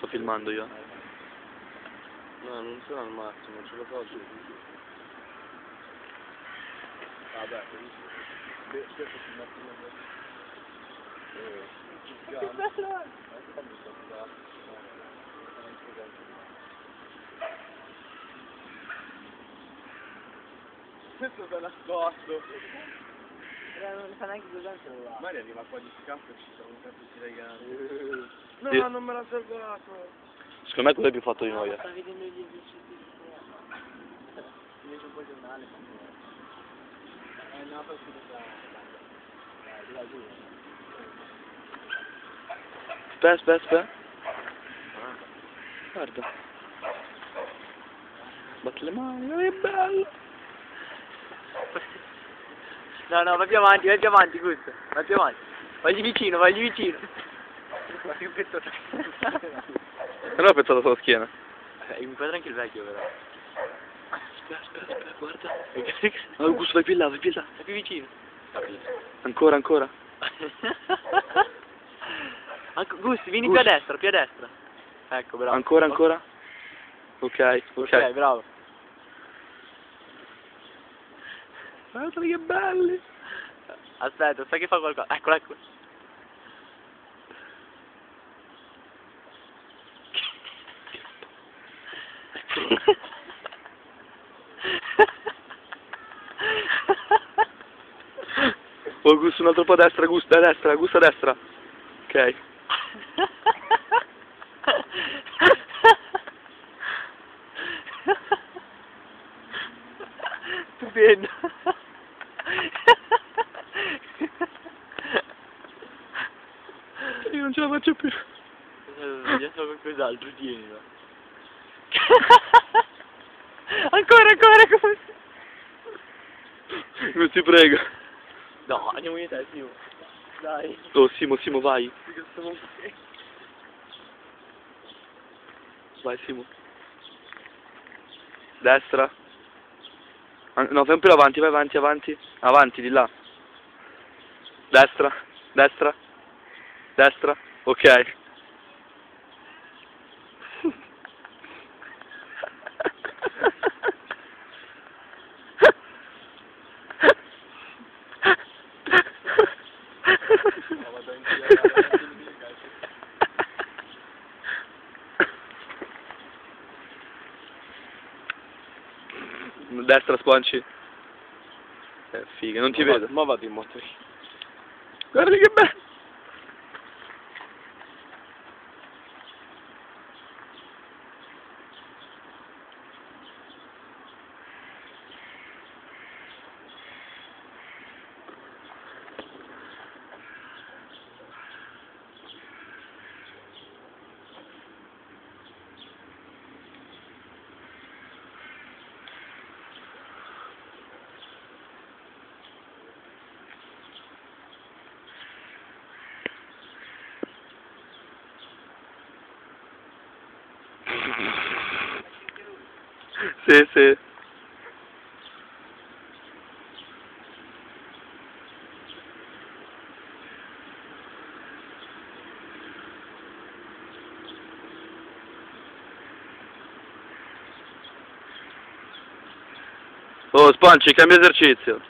sto filmando io. No, non sono al massimo, ce lo faccio. Vabbè, questo si mette questo sta nascosto. Non ne fa neanche due tanti là. Magari arriva qua di campo e ci sono un cazzo di ragazzi. No, Sì. non me l'ha salvato. Secondo me quello è più fatto di noi, Sta vedendo gli esercizi. Invece un po' giornale. No, poi si da giù. Aspetta. Guarda. Batti le mani, che bello. No, vai più avanti, questo. Vai più avanti. Vagli vicino. Non ho pensato sulla schiena. Mi fa anche il vecchio però. Aspetta, guarda. Augusto, vai più là. Vai più vicino. Ancora. Gusti, vieni più a destra. Ecco, bravo. Ancora. Ok. Ok, bravo. Guarda che belli. Aspetta, sai che fa qualcosa. Ecco. Oh, Gusto, un altro po' a destra, Gusto a destra. Ok. Stupendo. Io non ce la faccio più. Io so qualcos'altro, tienilo. Ancora. Non ti prego. No, andiamo in te, Simo. Dai. Oh, Simo, vai. Vai, Simo. Destra. No, fai un po' avanti, vai avanti. Avanti, di là. Destra. Ok. Destra, squanci. Figa, non ti vedo. Ma vado in moto. Guarda che bello. Sì. Oh, Sponci, cambia esercizio.